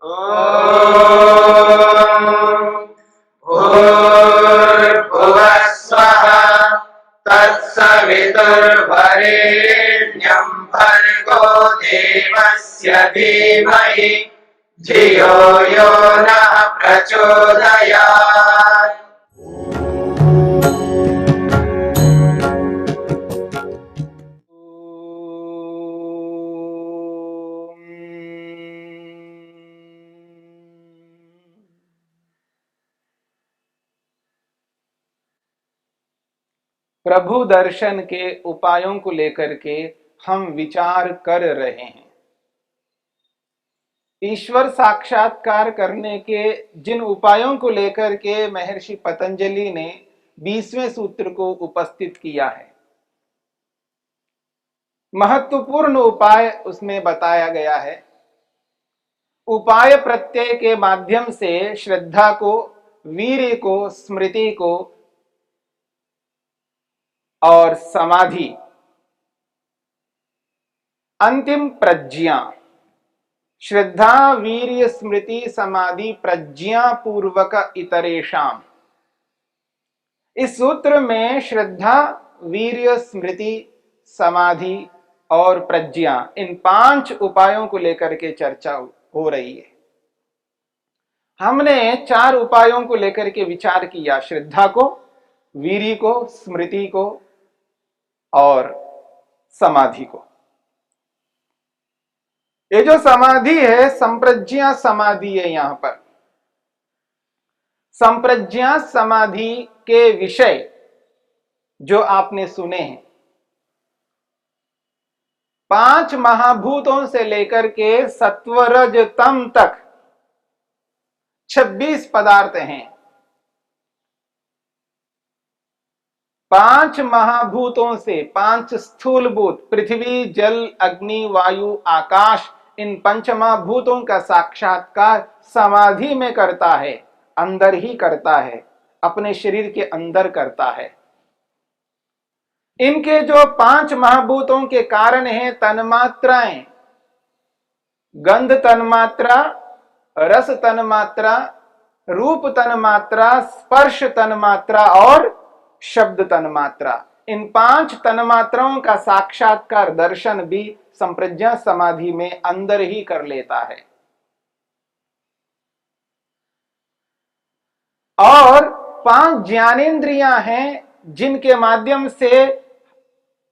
भूर्भुवः स्वः तत्सवितुर्वरेण्यं भर्गो देवस्य धीमहि धियो यो नः प्रचोदयात्। प्रभु दर्शन के उपायों को लेकर के हम विचार कर रहे हैं। ईश्वर साक्षात्कार करने के जिन उपायों को लेकर के महर्षि पतंजलि ने 20वें सूत्र को उपस्थित किया है, महत्वपूर्ण उपाय उसमें बताया गया है। उपाय प्रत्यय के माध्यम से श्रद्धा को, वीर्य को, स्मृति को और समाधि, अंतिम प्रज्ञा, श्रद्धा वीर्य स्मृति समाधि प्रज्ञा पूर्वक इतरेषाम। इस सूत्र में श्रद्धा, वीर्य, स्मृति, समाधि और प्रज्ञा, इन 5 उपायों को लेकर के चर्चा हो रही है। हमने 4 उपायों को लेकर के विचार किया, श्रद्धा को, वीर्य को, स्मृति को और समाधि को। ये जो समाधि है, संप्रज्ञा समाधि है। यहां पर संप्रज्ञा समाधि के विषय जो आपने सुने हैं, 5 महाभूतों से लेकर के सत्वरज तम तक 26 पदार्थ हैं। 5 महाभूतों से 5 स्थूलभूत, पृथ्वी, जल, अग्नि, वायु, आकाश, इन 5 महाभूतों का साक्षात्कार समाधि में करता है, अंदर ही करता है, अपने शरीर के अंदर करता है। इनके जो 5 महाभूतों के कारण हैं तन्मात्राएं, गंध तन्मात्रा, रस तन्मात्रा, रूप तन्मात्रा, स्पर्श तन्मात्रा और शब्द तन्मात्रा। इन 5 तन्मात्राओं का साक्षात्कार दर्शन भी संप्रज्ञा समाधि में अंदर ही कर लेता है। और 5 ज्ञानेंद्रियां हैं जिनके माध्यम से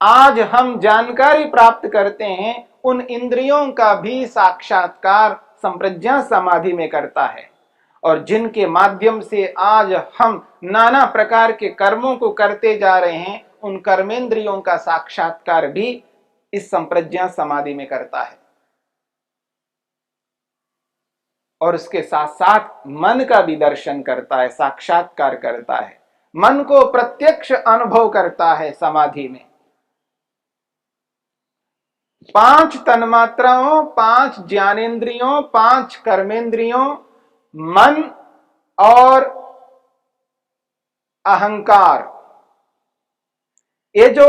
आज हम जानकारी प्राप्त करते हैं। उन इंद्रियों का भी साक्षात्कार संप्रज्ञा समाधि में करता है, और जिनके माध्यम से आज हम नाना प्रकार के कर्मों को करते जा रहे हैं, उन कर्मेंद्रियों का साक्षात्कार भी इस संप्रज्ञा समाधि में करता है। और उसके साथ साथ मन का भी दर्शन करता है, साक्षात्कार करता है, मन को प्रत्यक्ष अनुभव करता है समाधि में। 5 तन्मात्राओं, 5 ज्ञानेंद्रियों, 5 कर्मेंद्रियों, मन और अहंकार, ये जो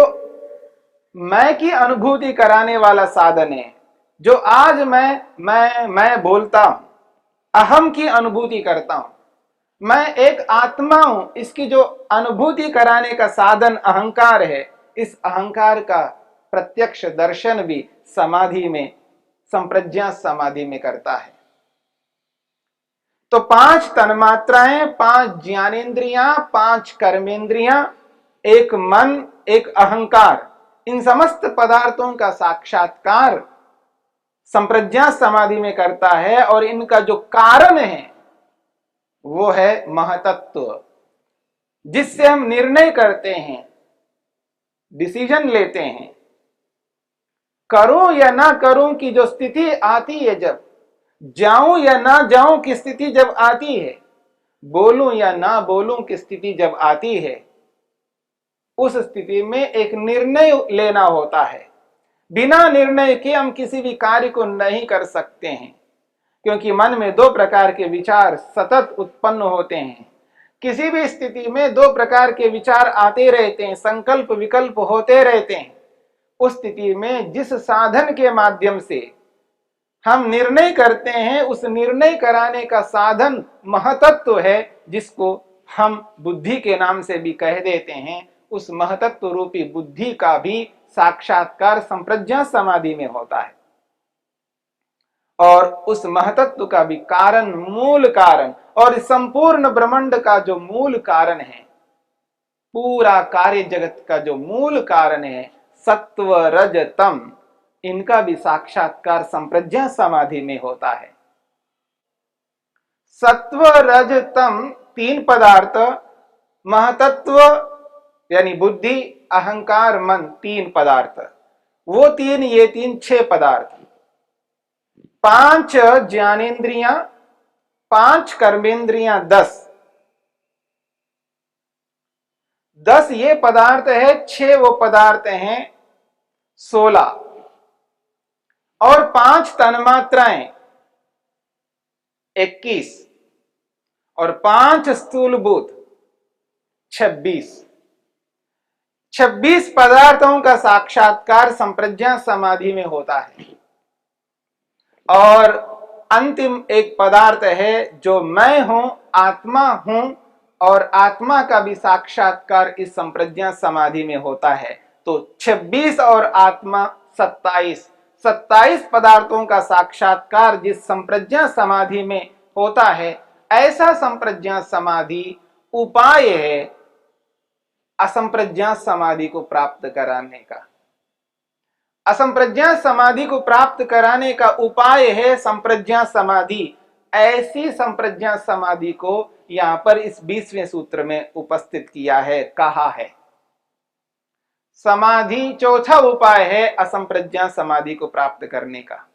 मैं की अनुभूति कराने वाला साधन है। जो आज मैं बोलता हूं, अहम की अनुभूति करता हूं, मैं एक आत्मा हूं, इसकी जो अनुभूति कराने का साधन अहंकार है, इस अहंकार का प्रत्यक्ष दर्शन भी समाधि में, संप्रज्ञा समाधि में करता है। तो 5 तन्मात्राएं, 5 ज्ञानेंद्रियां, 5 कर्मेंद्रियां, एक मन, एक अहंकार, इन समस्त पदार्थों का साक्षात्कार संप्रज्ञा समाधि में करता है। और इनका जो कारण है वो है महतत्व, जिससे हम निर्णय करते हैं, डिसीजन लेते हैं। करूं या ना करूं की जो स्थिति आती है, जब जाऊं या ना जाऊं की स्थिति जब आती है, बोलूं या ना बोलूं की स्थिति जब आती है, उस स्थिति में एक निर्णय लेना होता है। बिना निर्णय के हम किसी भी कार्य को नहीं कर सकते हैं, क्योंकि मन में 2 प्रकार के विचार सतत उत्पन्न होते हैं। किसी भी स्थिति में 2 प्रकार के विचार आते रहते हैं, संकल्प विकल्प होते रहते हैं। उस स्थिति में जिस साधन के माध्यम से हम निर्णय करते हैं, उस निर्णय कराने का साधन महतत्व है, जिसको हम बुद्धि के नाम से भी कह देते हैं। उस महतत्व रूपी बुद्धि का भी साक्षात्कार संप्रज्ञा समाधि में होता है, और उस महतत्व का भी कारण, मूल कारण, और संपूर्ण ब्रह्मांड का जो मूल कारण है, पूरा कार्य जगत का जो मूल कारण है, सत्व रज तम, इनका भी साक्षात्कार संप्रज्ञा समाधि में होता है। सत्व रज तम तीन पदार्थ, महतत्व यानी बुद्धि, अहंकार, मन, तीन पदार्थ, वो तीन, ये तीन, 6 पदार्थ, 5 ज्ञानेन्द्रियां, 5 कर्मेंद्रियां, 10 ये पदार्थ है, 6 वो पदार्थ हैं, 16, और 5 तन्मात्राएं 21, और 5 स्थूलभूत 26। 26 पदार्थों का साक्षात्कार संप्रज्ञा समाधि में होता है। और अंतिम एक पदार्थ है जो मैं हूं, आत्मा हूं, और आत्मा का भी साक्षात्कार इस संप्रज्ञा समाधि में होता है। तो 26 और आत्मा 27 पदार्थों का साक्षात्कार जिस संप्रज्ञा समाधि में होता है, ऐसा संप्रज्ञा समाधि उपाय है असंप्रज्ञा समाधि को प्राप्त कराने का। असंप्रज्ञा समाधि को प्राप्त कराने का उपाय है संप्रज्ञा समाधि। ऐसी संप्रज्ञा समाधि को यहां पर इस 20वें सूत्र में उपस्थित किया है, कहा है। समाधि चौथा उपाय है असंप्रज्ञा समाधि को प्राप्त करने का।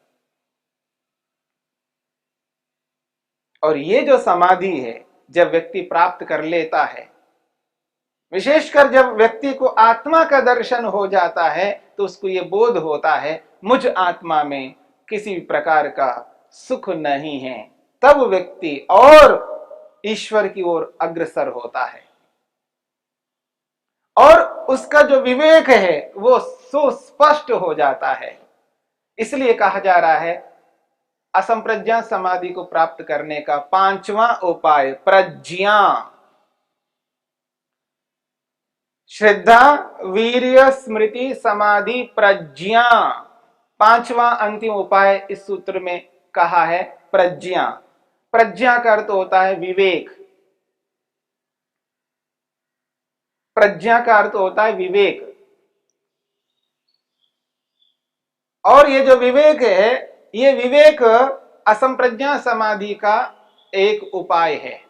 और ये जो समाधि है, जब व्यक्ति प्राप्त कर लेता है, विशेषकर जब व्यक्ति को आत्मा का दर्शन हो जाता है, तो उसको ये बोध होता है मुझ आत्मा में किसी प्रकार का सुख नहीं है, तब व्यक्ति और ईश्वर की ओर अग्रसर होता है, और उसका जो विवेक है वो सुस्पष्ट हो जाता है। इसलिए कहा जा रहा है असंप्रज्ञा समाधि को प्राप्त करने का 5वां उपाय प्रज्ञा। श्रद्धा, वीर्य, स्मृति, समाधि, प्रज्ञा, 5वां अंतिम उपाय इस सूत्र में कहा है प्रज्ञा। प्रज्ञा का अर्थ होता है विवेक। प्रज्ञा का अर्थ होता है विवेक। और ये जो विवेक है, ये विवेक असंप्रज्ञा समाधि का एक उपाय है।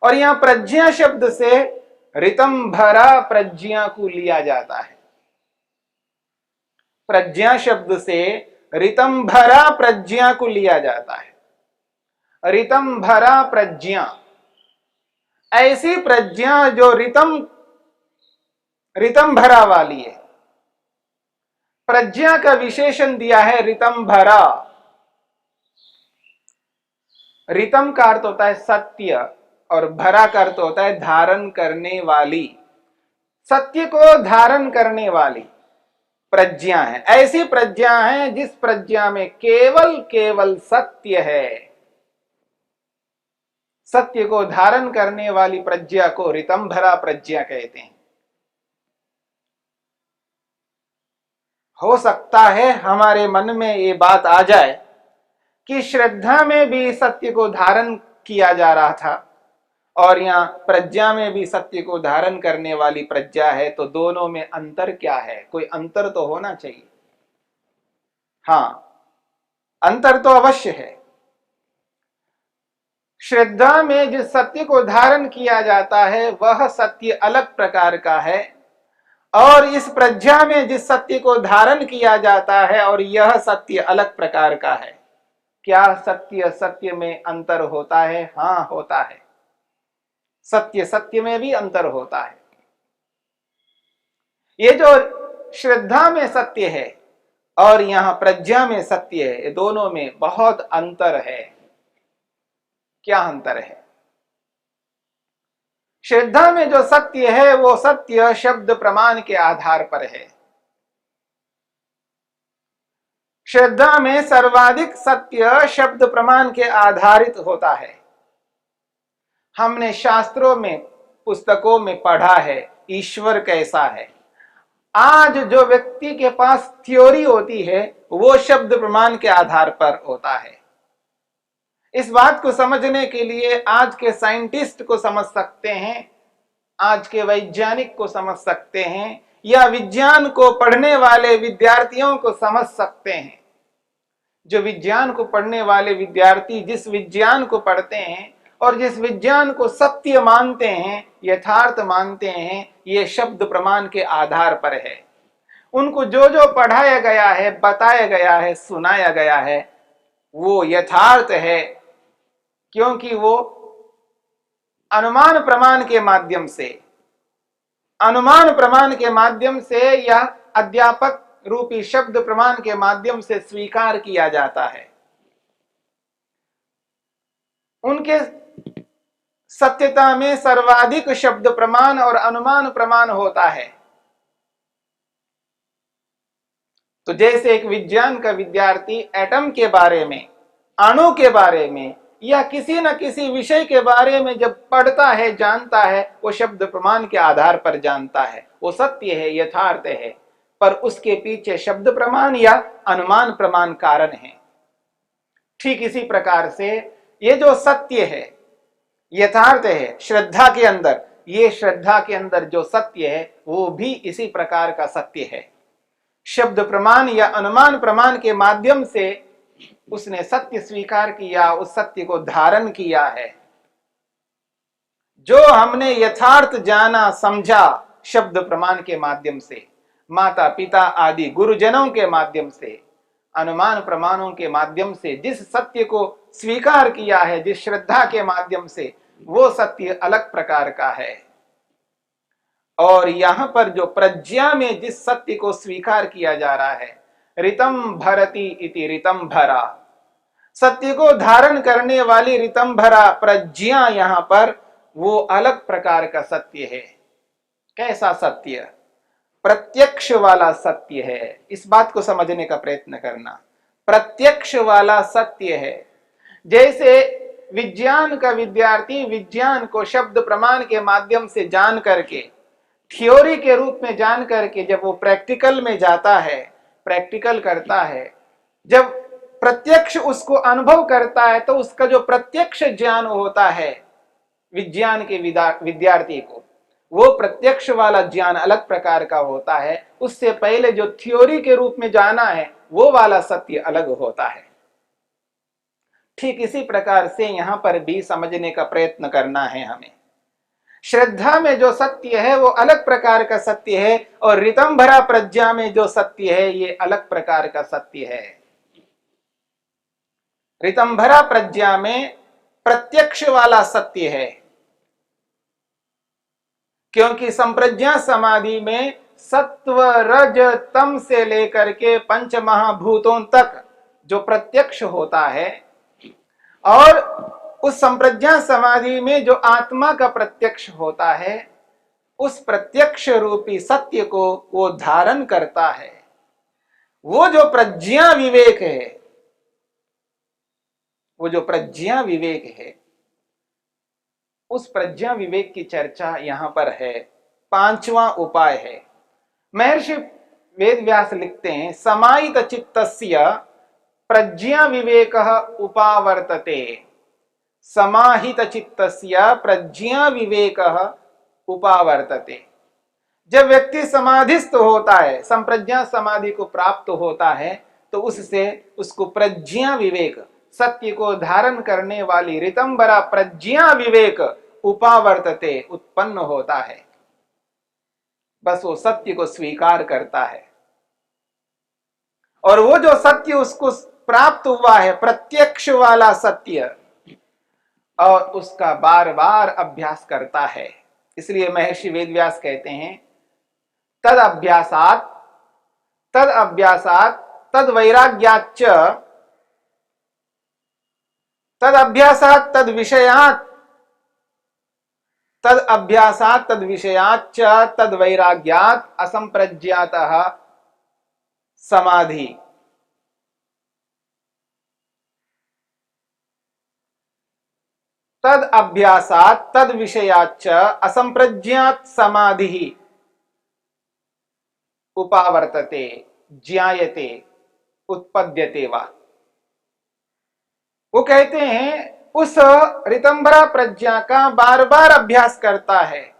और यहां प्रज्ञा शब्द से ऋतंभरा प्रज्ञा को लिया जाता है। प्रज्ञा शब्द से ऋतंभरा प्रज्ञा को लिया जाता है। ऋतंभरा प्रज्ञा, ऐसी प्रज्ञा जो ऋतंभरा वाली है। प्रज्ञा का विशेषण दिया है ऋतंभरा। ऋतम का अर्थ होता है सत्य, और भरा का अर्थ होता है धारण करने वाली। सत्य को धारण करने वाली प्रज्ञा है। ऐसी प्रज्ञा है जिस प्रज्ञा में केवल सत्य है। सत्य को धारण करने वाली प्रज्ञा को ऋतंभरा प्रज्ञा कहते हैं। हो सकता है हमारे मन में ये बात आ जाए कि श्रद्धा में भी सत्य को धारण किया जा रहा था, और यहाँ प्रज्ञा में भी सत्य को धारण करने वाली प्रज्ञा है, तो दोनों में अंतर क्या है? कोई अंतर तो होना चाहिए। हाँ, अंतर तो अवश्य है। श्रद्धा में जिस सत्य को धारण किया जाता है वह सत्य अलग प्रकार का है, और इस प्रज्ञा में जिस सत्य को धारण किया जाता है और यह सत्य अलग प्रकार का है। क्या सत्य में अंतर होता है? हाँ, होता है। सत्य में भी अंतर होता है। ये जो श्रद्धा में सत्य है और यहां प्रज्ञा में सत्य है, ये दोनों में बहुत अंतर है। क्या अंतर है? श्रद्धा में जो सत्य है वो सत्य शब्द प्रमाण के आधार पर है। श्रद्धा में सर्वाधिक सत्य शब्द प्रमाण के आधारित होता है। हमने शास्त्रों में, पुस्तकों में पढ़ा है ईश्वर कैसा है। आज जो व्यक्ति के पास थ्योरी होती है वो शब्द प्रमाण के आधार पर होता है। इस बात को समझने के लिए आज के साइंटिस्ट को समझ सकते हैं, आज के वैज्ञानिक को समझ सकते हैं, या विज्ञान को पढ़ने वाले विद्यार्थियों को समझ सकते हैं। जो विज्ञान को पढ़ने वाले विद्यार्थी जिस विज्ञान को पढ़ते हैं और जिस विज्ञान को सत्य मानते हैं, यथार्थ मानते हैं, ये शब्द प्रमाण के आधार पर है। उनको जो जो पढ़ाया गया है, बताया गया है, सुनाया गया है, वो यथार्थ है, क्योंकि वो अनुमान प्रमाण के माध्यम से या अध्यापक रूपी शब्द प्रमाण के माध्यम से स्वीकार किया जाता है। उनके सत्यता में सर्वाधिक शब्द प्रमाण और अनुमान प्रमाण होता है। तो जैसे एक विज्ञान का विद्यार्थी एटम के बारे में, अणु के बारे में या किसी न किसी विषय के बारे में जब पढ़ता है, जानता है, वो शब्द प्रमाण के आधार पर जानता है, वो सत्य है, यथार्थ है, पर उसके पीछे शब्द प्रमाण या अनुमान प्रमाण कारण है। ठीक इसी प्रकार से ये जो सत्य है, यथार्थ है, श्रद्धा के अंदर, ये श्रद्धा के अंदर जो सत्य है वो भी इसी प्रकार का सत्य है। शब्द प्रमाण या अनुमान प्रमाण के माध्यम से उसने सत्य स्वीकार किया, उस सत्य को धारण किया है। जो हमने यथार्थ जाना, समझा शब्द प्रमाण के माध्यम से, माता पिता आदि गुरुजनों के माध्यम से, अनुमान प्रमाणों के माध्यम से जिस सत्य को स्वीकार किया है, जिस श्रद्धा के माध्यम से, वो सत्य अलग प्रकार का है। और यहां पर जो प्रज्ञा में जिस सत्य को स्वीकार किया जा रहा है, ऋतम भरति इति ऋतंभरा, सत्य को धारण करने वाली ऋतंभरा प्रज्ञा, यहां पर वो अलग प्रकार का सत्य है। कैसा सत्य? प्रत्यक्ष वाला सत्य है। इस बात को समझने का प्रयत्न करना। प्रत्यक्ष वाला सत्य है। जैसे विज्ञान का विद्यार्थी विज्ञान को शब्द प्रमाण के माध्यम से जान करके, थ्योरी के रूप में जान करके जब वो प्रैक्टिकल में जाता है, प्रैक्टिकल करता है, जब प्रत्यक्ष उसको अनुभव करता है, तो उसका जो प्रत्यक्ष ज्ञान होता है विज्ञान के विद्यार्थी को, वो प्रत्यक्ष वाला ज्ञान अलग प्रकार का होता है। उससे पहले जो थ्योरी के रूप में जाना है वो वाला सत्य अलग होता है। ठीक इसी प्रकार से यहां पर भी समझने का प्रयत्न करना है हमें। श्रद्धा में जो सत्य है वो अलग प्रकार का सत्य है, और ऋतंभरा प्रज्ञा में जो सत्य है ये अलग प्रकार का सत्य है। ऋतंभरा प्रज्ञा में प्रत्यक्ष वाला सत्य है, क्योंकि संप्रज्ञा समाधि में सत्व रज तम से लेकर के पंच महाभूतों तक जो प्रत्यक्ष होता है, और उस संप्रज्ञा समाधि में जो आत्मा का प्रत्यक्ष होता है, उस प्रत्यक्ष रूपी सत्य को वो धारण करता है। वो जो प्रज्ञा विवेक है, वो जो प्रज्ञा विवेक है, उस प्रज्ञा विवेक की चर्चा यहां पर है। पांचवा उपाय है। महर्षि वेदव्यास लिखते हैं, समाहित चित्तस्य प्रज्ञा विवेकः उपावर्तते। समाहित चित्तस्य प्रज्ञा विवेकः उपावर्तते। जब व्यक्ति समाधिस्थ होता है, संप्रज्ञा समाधि को प्राप्त होता है, तो उससे उसको प्रज्ञा विवेक, सत्य को धारण करने वाली ऋतंभरा प्रज्ञा विवेक उपावर्तते, उत्पन्न होता है। बस वो सत्य को स्वीकार करता है, और वो जो सत्य उसको प्राप्त हुआ है, प्रत्यक्ष वाला सत्य, और उसका बार बार अभ्यास करता है। इसलिए महर्षि वेदव्यास कहते हैं, तद अभ्यासात तद वैराग्याच्च, तद अभ्यासात तद विषयात, तद अभ्यासात तद विषयाच्च तद वैराग्यात असंप्रज्ञातः समाधि। तद अभ्यासात तद विषयाच्च असंप्रज्ञात समाधि उपावर्तते ज्ञायते उत्पद्यते वा। वो कहते हैं उस ऋतंभरा प्रज्ञा का बार बार अभ्यास करता है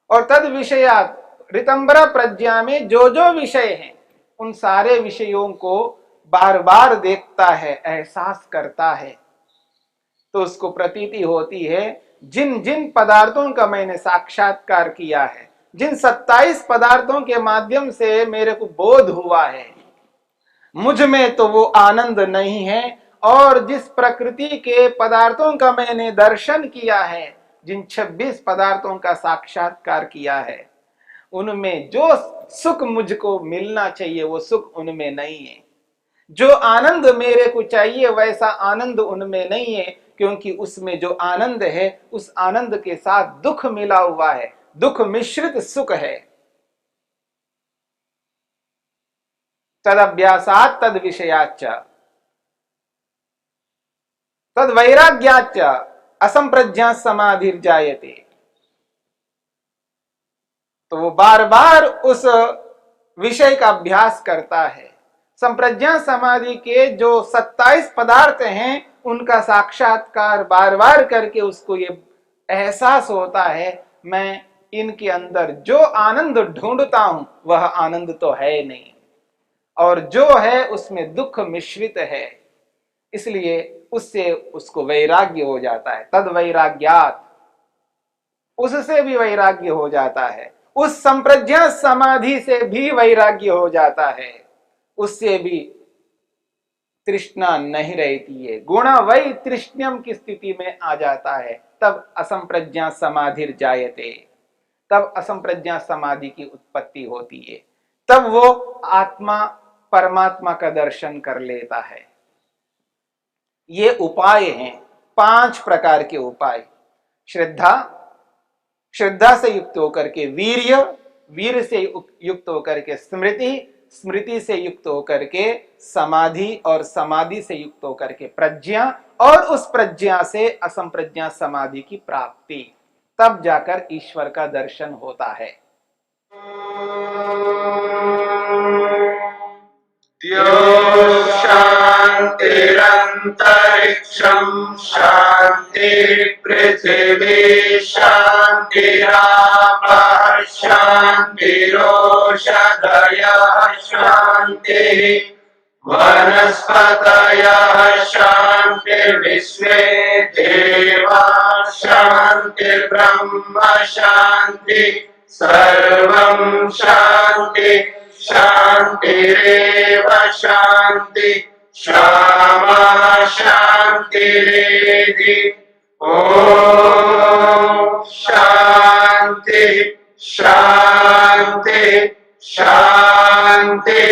और तद विषयात ऋतंभरा प्रज्ञा में जो जो विषय हैं उन सारे विषयों को बार बार देखता है, एहसास करता है, तो उसको प्रतीति होती है जिन जिन पदार्थों का मैंने साक्षात्कार किया है, जिन 27 पदार्थों के माध्यम से मेरे को बोध हुआ है, मुझ में तो वो आनंद नहीं है। और जिस प्रकृति के पदार्थों का मैंने दर्शन किया है, जिन 26 पदार्थों का साक्षात्कार किया है, उनमें जो सुख मुझको मिलना चाहिए वो सुख उनमें नहीं है। जो आनंद मेरे को चाहिए वैसा आनंद उनमें नहीं है, क्योंकि उसमें जो आनंद है उस आनंद के साथ दुख मिला हुआ है, दुख मिश्रित सुख है। तद अभ्यासात तद विषयाच्च तद वैराग्याच्च असंप्रज्ञा समाधिर्जायते। तो वो बार बार उस विषय का अभ्यास करता है। संप्रज्ञा समाधि के जो 27 पदार्थ हैं उनका साक्षात्कार बार बार करके उसको ये एहसास होता है मैं इनके अंदर जो आनंद ढूंढता हूं वह आनंद तो है नहीं, और जो है उसमें दुख मिश्रित है, इसलिए उससे उसको वैराग्य हो जाता है। तद वैराग्यात, उससे भी वैराग्य हो जाता है, उस संप्रज्ञा समाधि से भी वैराग्य हो जाता है, उससे भी तृष्णा नहीं रहती है, गुणा वै तृष्ण्यम की स्थिति में आ जाता है। तब असंप्रज्ञा समाधिर जायते, तब असंप्रज्ञा समाधि की उत्पत्ति होती है, तब वो आत्मा परमात्मा का दर्शन कर लेता है। ये उपाय हैं, 5 प्रकार के उपाय। श्रद्धा, श्रद्धा से युक्त होकर के वीर्य, वीर्य से युक्त होकर के स्मृति, स्मृति से युक्त होकर के समाधि, और समाधि से युक्त होकर के प्रज्ञा, और उस प्रज्ञा से असंप्रज्ञा समाधि की प्राप्ति, तब जाकर ईश्वर का दर्शन होता है। शान्तिरन्तरिक्षं शान्ति पृथिवी शान्तिरापः शान्तिरोषधयः शान्तिः वनस्पतयः शान्तिर्विश्वे देवाः शान्तिर्ब्रह्म शान्ति सर्वं शान्ति शान्तिरेव शान्ति क्षमा शान्तिरेधि। ॐ शान्ति शान्ति शान्तिः।